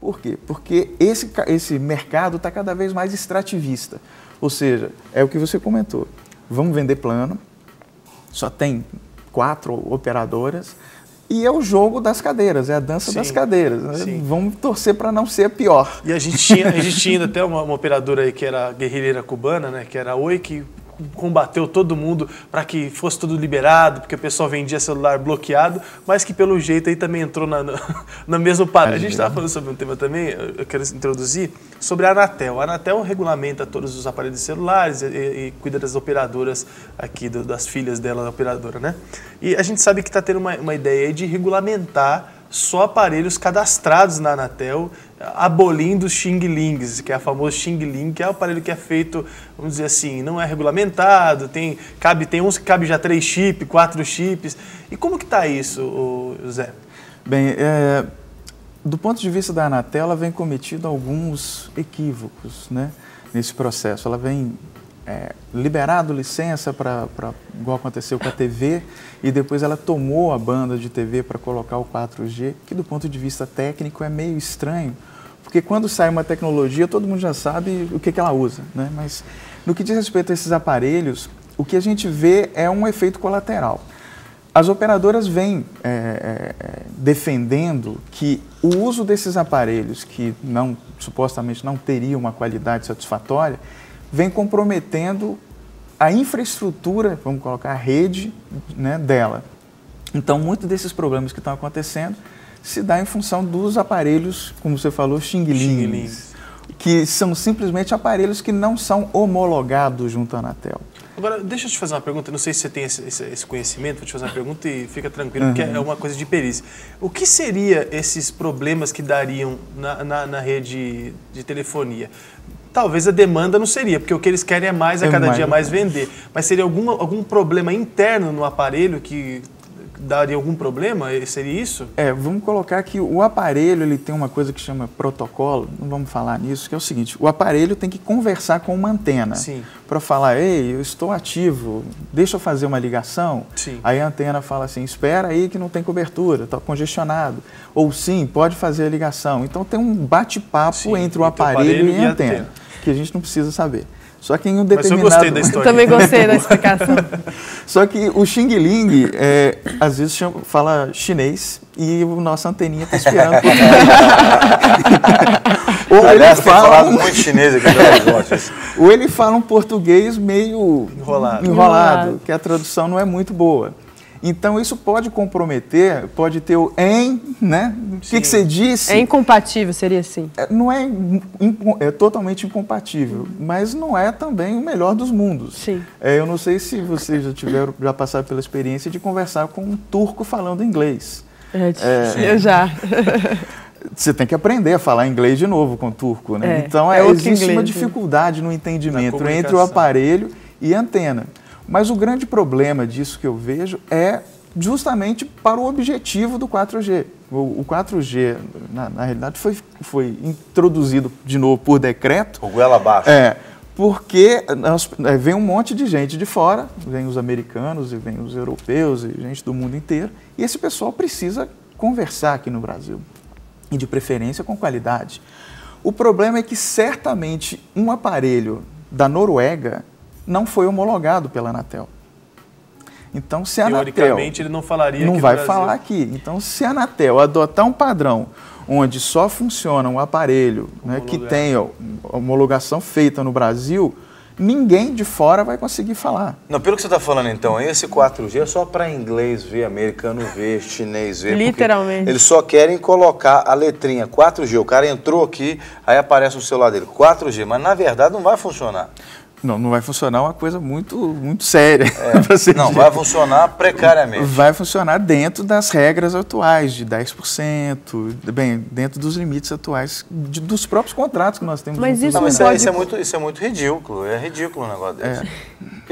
Por quê? Porque esse mercado está cada vez mais extrativista. Ou seja, é o que você comentou. Vamos vender plano, só tem 4 operadoras, e é o jogo das cadeiras, é a dança das cadeiras. Né? Vamos torcer para não ser a pior. E a gente tinha ainda até uma operadora aí que era guerrilheira cubana, né, que era a Oi, que combateu todo mundo para que fosse tudo liberado, porque o pessoal vendia celular bloqueado, mas que pelo jeito aí também entrou na mesma parada. A gente estava falando sobre um tema também, eu quero introduzir, sobre a Anatel. A Anatel regulamenta todos os aparelhos celulares e cuida das operadoras aqui, das filhas dela, da operadora, né? E a gente sabe que está tendo uma ideia aí de regulamentar só aparelhos cadastrados na Anatel, abolindo os Xing-Lings, que é a famosa Xing-Ling, que é o aparelho que é feito, vamos dizer assim, não é regulamentado, tem uns que cabe já 3 chips, 4 chips. E como que está isso, José? Bem, do ponto de vista da Anatel, ela vem cometido alguns equívocos, né, nesse processo. Ela vem liberado licença igual aconteceu com a TV, e depois ela tomou a banda de TV para colocar o 4G, que do ponto de vista técnico é meio estranho, porque quando sai uma tecnologia todo mundo já sabe o que ela usa, né? Mas no que diz respeito a esses aparelhos, o que a gente vê é um efeito colateral. As operadoras vêm defendendo que o uso desses aparelhos, que supostamente não teriam uma qualidade satisfatória, vem comprometendo a infraestrutura, vamos colocar a rede, né, dela. Então, muitos desses problemas que estão acontecendo se dá em função dos aparelhos, como você falou, Xing-Lings, que são simplesmente aparelhos que não são homologados junto à Anatel. Agora, deixa eu te fazer uma pergunta, não sei se você tem esse conhecimento, vou te fazer uma pergunta e fica tranquilo, porque é uma coisa de perícia. O que seria esses problemas que dariam na rede de telefonia? Talvez a demanda não seria, porque o que eles querem é mais, cada dia mais vender. Mas seria algum problema interno no aparelho que daria algum problema? Seria isso? Vamos colocar que o aparelho ele tem uma coisa que chama protocolo, não vamos falar nisso, que é o seguinte: o aparelho tem que conversar com uma antena para falar, ei, eu estou ativo, deixa eu fazer uma ligação. Aí a antena fala assim, espera aí que não tem cobertura, está congestionado. Ou sim, pode fazer a ligação. Então tem um bate-papo entre o aparelho e a antena, que a gente não precisa saber. Só que em um determinado... Mas eu gostei da história. Eu também gostei da explicação. Só que o Xing-Ling, às vezes fala chinês e a nossa anteninha está esperando. Ou aliás, ele fala muito chinês aqui no ou ele fala um português meio enrolado, que a tradução não é muito boa. Então, isso pode comprometer, pode ter o né? O que você disse? É incompatível, seria assim? Não é totalmente incompatível, mas não é também o melhor dos mundos. Sim. Eu não sei se vocês já passaram pela experiência de conversar com um turco falando inglês. Eu já. Você tem que aprender a falar inglês de novo com o turco, né? Então, existe uma dificuldade no entendimento entre o aparelho e a antena. Mas o grande problema disso que eu vejo é justamente para o objetivo do 4G. O 4G, na realidade, foi introduzido de novo por decreto. O goela abaixo. Porque vem um monte de gente de fora, vem os americanos e vem os europeus e gente do mundo inteiro, e esse pessoal precisa conversar aqui no Brasil, e de preferência com qualidade. O problema é que certamente um aparelho da Noruega não foi homologado pela Anatel. Então, se a Anatel... Teoricamente, ele não falaria aqui no Brasil. Não vai falar aqui. Então, se a Anatel adotar um padrão onde só funciona um aparelho, né, que tem a homologação feita no Brasil, ninguém de fora vai conseguir falar. Não, pelo que você está falando então, esse 4G é só para inglês ver, americano ver, chinês ver. Literalmente. Eles só querem colocar a letrinha 4G. O cara entrou aqui, aí aparece no celular dele 4G, mas na verdade não vai funcionar. Não vai funcionar uma coisa muito séria. Não, vai funcionar precariamente. Vai funcionar dentro das regras atuais, de 10%, dentro dos limites atuais dos próprios contratos que nós temos. Mas isso isso é muito ridículo, é ridículo o negócio desse.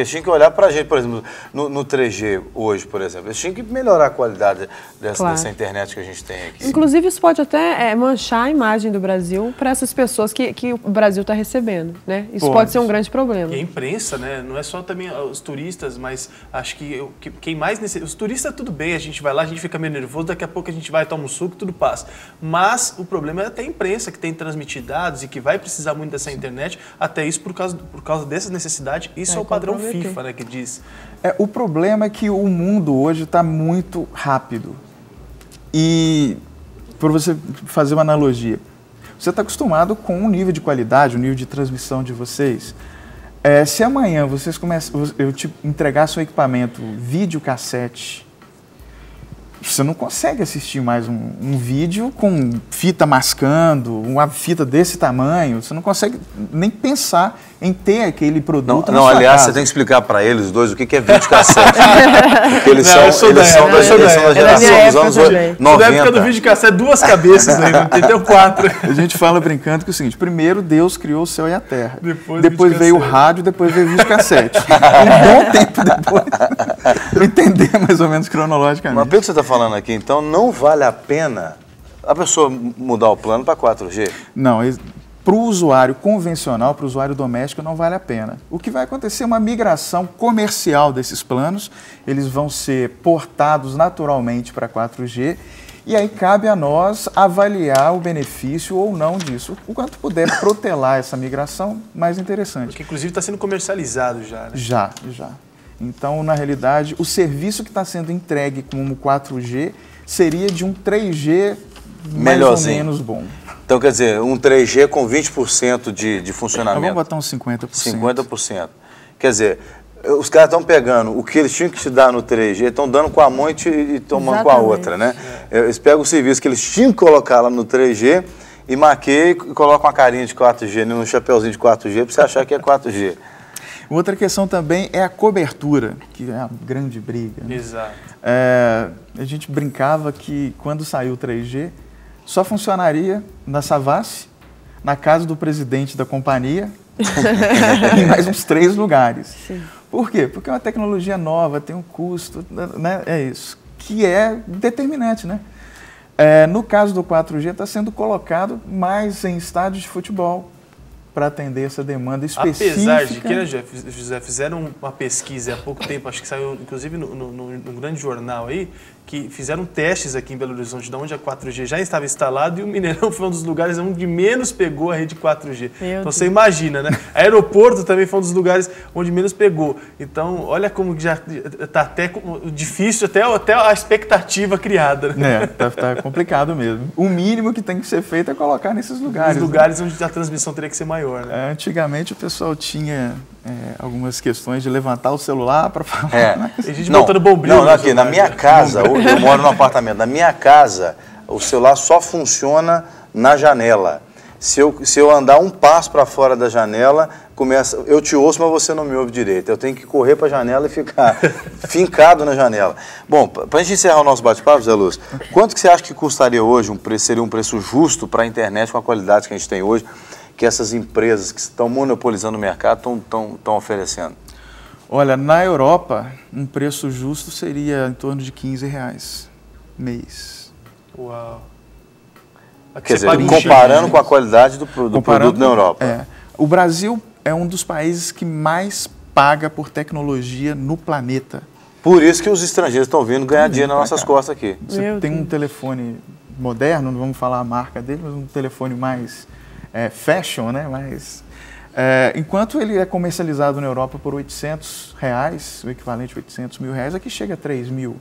Porque eles tinham que olhar para a gente, por exemplo, no 3G hoje, por exemplo, eles tinham que melhorar a qualidade dessa internet que a gente tem aqui. Inclusive, isso pode até manchar a imagem do Brasil para essas pessoas que o Brasil está recebendo, né? Isso pode ser um grande problema. E a imprensa, né? Não é só também os turistas, mas acho que quem mais... Os turistas, tudo bem, a gente vai lá, a gente fica meio nervoso, daqui a pouco a gente vai, toma um suco, tudo passa. Mas o problema é até a imprensa, que tem que transmitir dados e que vai precisar muito dessa internet, até isso por causa dessas necessidades. Isso é o padrão FIFA, né, que diz. O problema é que o mundo hoje está muito rápido. E, por você fazer uma analogia, você está acostumado com o nível de qualidade, o nível de transmissão de vocês. Se amanhã eu te entregasse um equipamento videocassete, você não consegue assistir mais um vídeo com fita mascando, uma fita desse tamanho. Você não consegue nem pensar em ter aquele produto na sua aliás, casa. você tem que explicar para eles dois o que é videocassete. Porque eles são da geração dos anos 90. Da época do videocassete, 2 cabeças ainda, entendeu? 4. A gente fala brincando que é o seguinte, primeiro Deus criou o céu e a terra. Depois veio o rádio, depois veio o videocassete. Um bom tempo depois, para entender mais ou menos cronologicamente. Mas pelo que você está falando aqui, então não vale a pena a pessoa mudar o plano para 4G? Não, para o usuário convencional, para o usuário doméstico, não vale a pena. O que vai acontecer é uma migração comercial desses planos, eles vão ser portados naturalmente para 4G, e aí cabe a nós avaliar o benefício ou não disso. O quanto puder protelar essa migração, mais interessante. Porque inclusive está sendo comercializado já, né? Já. Então, na realidade, o serviço que está sendo entregue como 4G seria de um 3G mais ou menos bom. Então, quer dizer, um 3G com 20% de funcionamento. Vamos botar uns 50%. 50%. Quer dizer, os caras estão pegando o que eles tinham que te dar no 3G, estão dando com a mão e tomando com a outra, né? Eles pegam o serviço que eles tinham que colocar lá no 3G e maqueiam e colocam uma carinha de 4G, num chapeuzinho de 4G, para você achar que é 4G. Outra questão também é a cobertura, que é a grande briga. Né? Exato. A gente brincava que quando saiu o 3G, só funcionaria na Savassi, na casa do presidente da companhia, em mais uns 3 lugares. Sim. Por quê? Porque é uma tecnologia nova, tem um custo, né? É isso, que é determinante, né? No caso do 4G, está sendo colocado mais em estádios de futebol, para atender essa demanda específica. Apesar de que, né, José, fizeram uma pesquisa há pouco tempo, acho que saiu inclusive num grande jornal aí, que fizeram testes aqui em Belo Horizonte, de onde a 4G já estava instalado, e o Mineirão foi um dos lugares onde menos pegou a rede 4G. Então você imagina, né? Aeroporto também foi um dos lugares onde menos pegou. Então, olha como já está até difícil, até a expectativa criada. Né? Tá complicado mesmo. O mínimo que tem que ser feito é colocar nesses lugares. Nos lugares onde a transmissão teria que ser maior. Né? Antigamente o pessoal tinha algumas questões de levantar o celular para falar. E a gente botando bombril. Não, aqui, na minha casa, eu moro num apartamento, na minha casa o celular só funciona na janela. Se eu andar um passo para fora da janela, eu te ouço, mas você não me ouve direito. Eu tenho que correr para a janela e ficar fincado na janela. Bom, para a gente encerrar o nosso bate-papo, Zé Lúcio, quanto que você acha que custaria hoje, seria um preço justo para a internet com a qualidade que a gente tem hoje, que essas empresas que estão monopolizando o mercado estão oferecendo? Olha, na Europa, um preço justo seria em torno de R$15 mês. Uau! Quer dizer, comparando com a qualidade do produto na Europa. O Brasil é um dos países que mais paga por tecnologia no planeta. Por isso que os estrangeiros estão vindo ganhar dinheiro nas nossas costas aqui. Você tem um telefone moderno, não vamos falar a marca dele, mas um telefone mais fashion, né? Enquanto ele é comercializado na Europa por R$800, o equivalente a R$800 mil, aqui chega a 3 mil.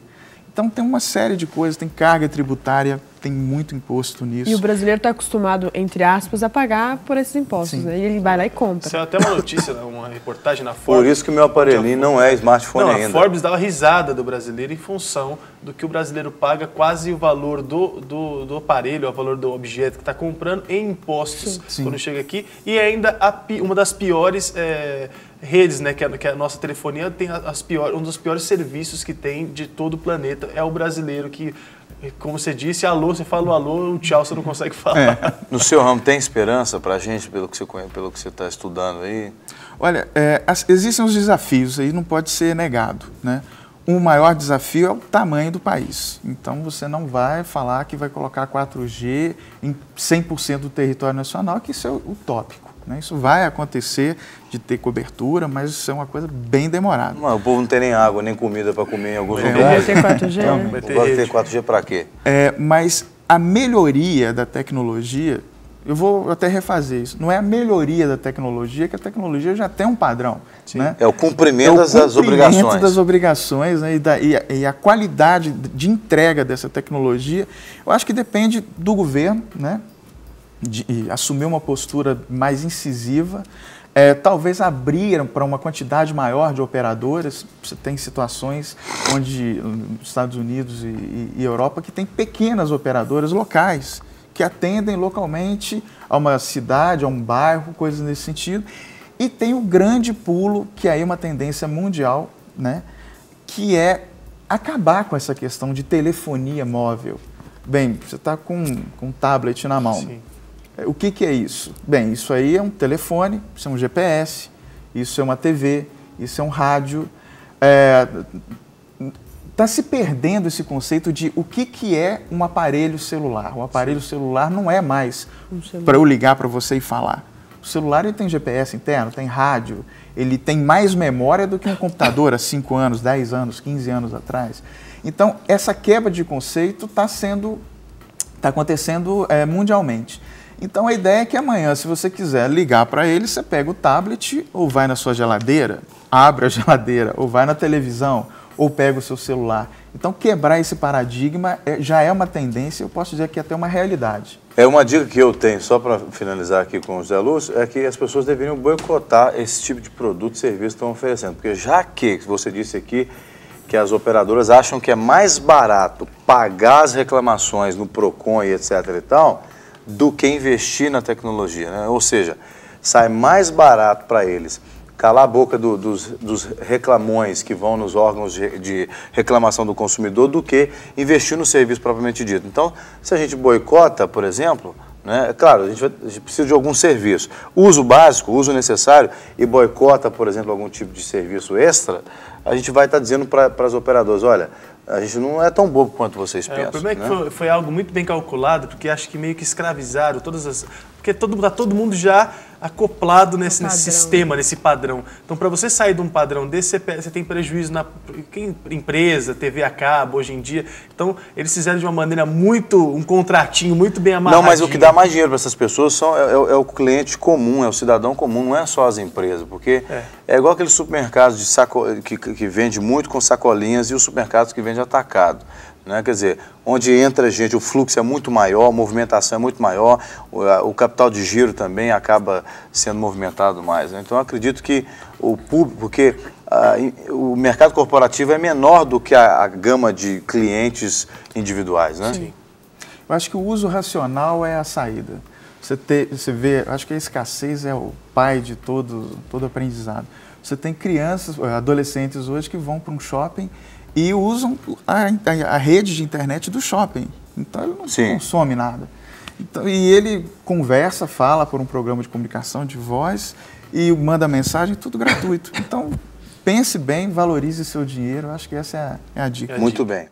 Então tem uma série de coisas, tem carga tributária, tem muito imposto nisso. E o brasileiro está acostumado, entre aspas, a pagar por esses impostos, né? E ele vai lá e compra. Isso é até uma notícia, uma reportagem na Forbes. Por isso que o meu aparelhinho não é smartphone ainda. A Forbes dava risada do brasileiro em função do que o brasileiro paga quase o valor do aparelho, o valor do objeto que está comprando em impostos quando chega aqui. E ainda uma das piores redes, né? Que a nossa telefonia tem um dos piores serviços que tem de todo o planeta. É o brasileiro que, como você disse, alô, você fala o alô, o tchau você não consegue falar. No seu ramo tem esperança para a gente, pelo que você está estudando aí? Olha, existem os desafios aí, não pode ser negado, né? O maior desafio é o tamanho do país. Então, você não vai falar que vai colocar 4G em 100% do território nacional, que isso é utópico, né? Isso vai acontecer de ter cobertura, mas isso é uma coisa bem demorada. Não, o povo não tem nem água, nem comida para comer em alguns lugares. Vai ter 4G, Vai ter 4G para quê? Mas a melhoria da tecnologia, eu vou até refazer isso, não é a melhoria da tecnologia, que a tecnologia já tem um padrão. Né? É o cumprimento das obrigações, né? E a qualidade de entrega dessa tecnologia, eu acho que depende do governo, né? De assumir uma postura mais incisiva, talvez abrir para uma quantidade maior de operadoras. Você tem situações onde, nos Estados Unidos e Europa, que tem pequenas operadoras locais, que atendem localmente a uma cidade, a um bairro, coisas nesse sentido. E tem o grande pulo, que aí é uma tendência mundial, né, que é acabar com essa questão de telefonia móvel. Bem, você está com um tablet na mão. Sim. O que é isso? Bem, isso aí é um telefone, isso é um GPS, isso é uma TV, isso é um rádio. Está se perdendo esse conceito de o que é um aparelho celular. O aparelho celular não é mais para eu ligar para você e falar. O celular ele tem GPS interno, tem rádio, ele tem mais memória do que um computador há 5 anos, 10 anos, 15 anos atrás. Então, essa quebra de conceito está acontecendo mundialmente. Então, a ideia é que amanhã, se você quiser ligar para ele, você pega o tablet ou vai na sua geladeira, abre a geladeira, ou vai na televisão, ou pega o seu celular. Então, quebrar esse paradigma já é uma tendência, eu posso dizer que é até uma realidade. Uma dica que eu tenho, só para finalizar aqui com o José Lúcio, é que as pessoas deveriam boicotar esse tipo de produto e serviço que estão oferecendo. Porque já que você disse aqui que as operadoras acham que é mais barato pagar as reclamações no PROCON e etc. e tal, do que investir na tecnologia, né? Ou seja, sai mais barato para eles calar a boca dos reclamões que vão nos órgãos de reclamação do consumidor do que investir no serviço propriamente dito. Então, se a gente boicota, por exemplo, né, claro, a gente precisa de algum serviço. Uso básico, uso necessário e boicota, por exemplo, algum tipo de serviço extra, a gente vai estar dizendo para as operadoras, olha, a gente não é tão bobo quanto vocês pensam. O problema né? é que foi algo muito bem calculado, porque acho que meio que escravizaram todas as... Porque está todo mundo já acoplado nesse sistema, nesse padrão. Então, para você sair de um padrão desse, você tem prejuízo na empresa, TV a cabo, hoje em dia. Então, eles fizeram de uma maneira um contratinho muito bem amarradinho. Não, mas o que dá mais dinheiro para essas pessoas é o cliente comum, é o cidadão comum, não é só as empresas. Porque é igual aqueles supermercados que vende muito com sacolinhas e os supermercados que vendem atacado. Né? Quer dizer, onde entra gente, o fluxo é muito maior, a movimentação é muito maior, o capital de giro também acaba sendo movimentado mais. Né? Então, eu acredito que o público, porque o mercado corporativo é menor do que a gama de clientes individuais. Né? Sim. Eu acho que o uso racional é a saída. Você vê, acho que a escassez é o pai de todo aprendizado. Você tem crianças, adolescentes hoje que vão para um shopping e usam a rede de internet do shopping. Então, ele não consome nada. Então, e ele conversa, fala por um programa de comunicação de voz e manda mensagem, tudo gratuito. Então, pense bem, valorize seu dinheiro. Eu acho que essa é a dica. Muito bem.